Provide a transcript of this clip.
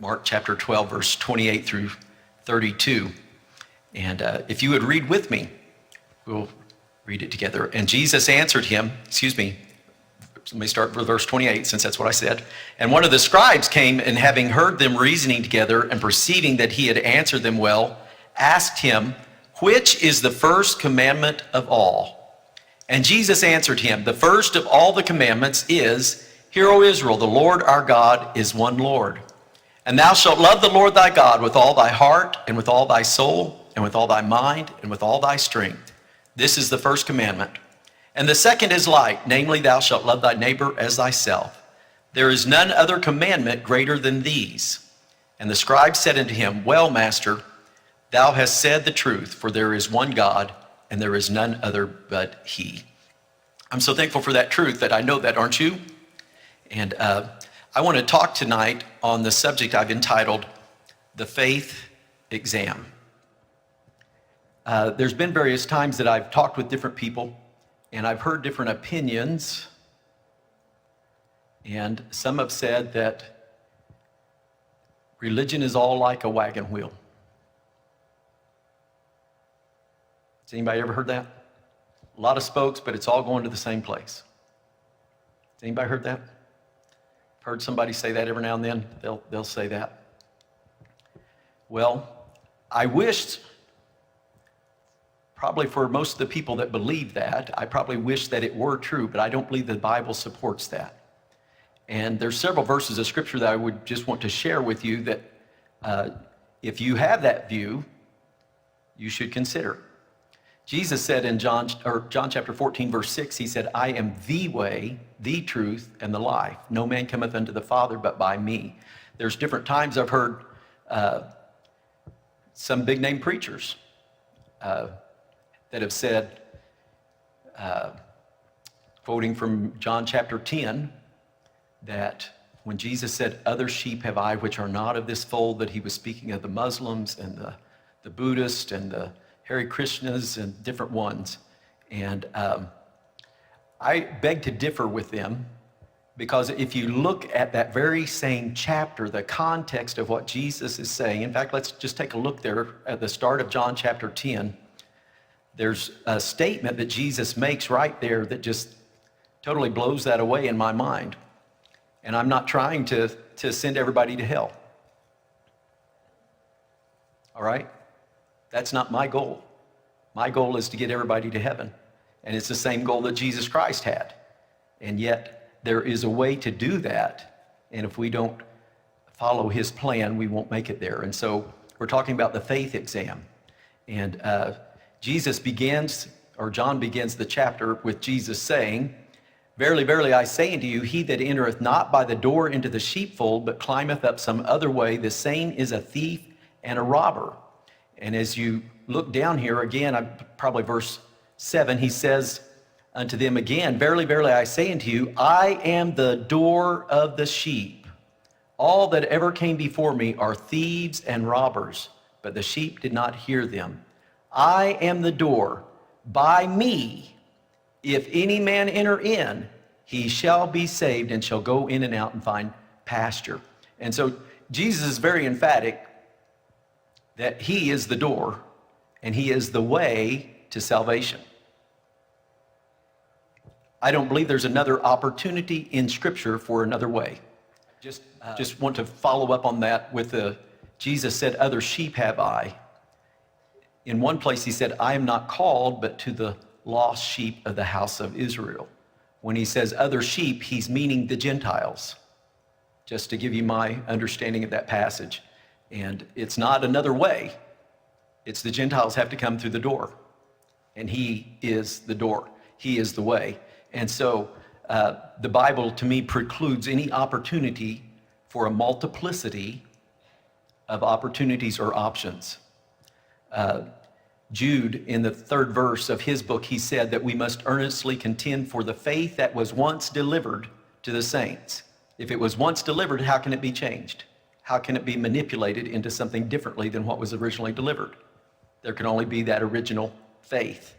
Mark chapter 12, verse 28 through 32. And if you would read with me, we'll read it together. And Jesus answered him, let me start with verse 28, since that's what I said. And one of the scribes came, and having heard them reasoning together, and perceiving that he had answered them well, asked him, which is the first commandment of all? And Jesus answered him, the first of all the commandments is, Hear, O Israel, the Lord our God is one Lord. And thou shalt love the Lord thy God with all thy heart, and with all thy soul, and with all thy mind, and with all thy strength. This is the first commandment. And the second is like, namely, thou shalt love thy neighbor as thyself. There is none other commandment greater than these. And the scribe said unto him, Well, master, thou hast said the truth, for there is one God, and there is none other but he. I'm so thankful for that truth that I know that, aren't you? And I want to talk tonight on the subject I've entitled, The Faith Exam. There's been various times that I've talked with different people, and I've heard different opinions, and some have said that religion is all like a wagon wheel. Has anybody ever heard that? A lot of spokes, but it's all going to the same place. Has anybody heard that? I've heard somebody say that every now and then. They'll say that. Well, I wish, probably for most of the people that believe that, I probably wish that it were true, but I don't believe the Bible supports that. And there's several verses of scripture that I would just want to share with you that if you have that view, you should consider. Jesus said in John chapter 14, verse 6, he said, I am the way, the truth, and the life. No man cometh unto the Father but by me. There's different times I've heard some big name preachers that have said, quoting from John chapter 10, that when Jesus said, other sheep have I which are not of this fold, that he was speaking of the Muslims and the Buddhists and the Hare Krishnas and different ones. And I beg to differ with them, because if you look at that very same chapter, the context of what Jesus is saying, in fact, let's just take a look there at the start of John chapter 10. There's a statement that Jesus makes right there that just totally blows that away in my mind. And I'm not trying to send everybody to hell. All right? That's not my goal. My goal is to get everybody to heaven. And it's the same goal that Jesus Christ had. And yet, there is a way to do that. And if we don't follow his plan, we won't make it there. And so, we're talking about the faith exam. And John begins the chapter with Jesus saying, Verily, verily, I say unto you, he that entereth not by the door into the sheepfold, but climbeth up some other way, the same is a thief and a robber. And as you look down here again, probably verse 7, he says unto them again, Verily, verily, I say unto you, I am the door of the sheep. All that ever came before me are thieves and robbers, but the sheep did not hear them. I am the door. By me, if any man enter in, he shall be saved and shall go in and out and find pasture. And so Jesus is very emphatic that he is the door and he is the way to salvation. I don't believe there's another opportunity in Scripture for another way. Just want to follow up on that with Jesus said, other sheep have I. In one place he said, I am not called but to the lost sheep of the house of Israel. When he says other sheep, he's meaning the Gentiles. Just to give you my understanding of that passage. And it's not another way. It's the Gentiles have to come through the door. And he is the door. He is the way. And so the Bible, to me, precludes any opportunity for a multiplicity of opportunities or options. Jude, in the 3rd verse of his book, he said that we must earnestly contend for the faith that was once delivered to the saints. If it was once delivered, how can it be changed? How can it be manipulated into something differently than what was originally delivered? There can only be that original faith.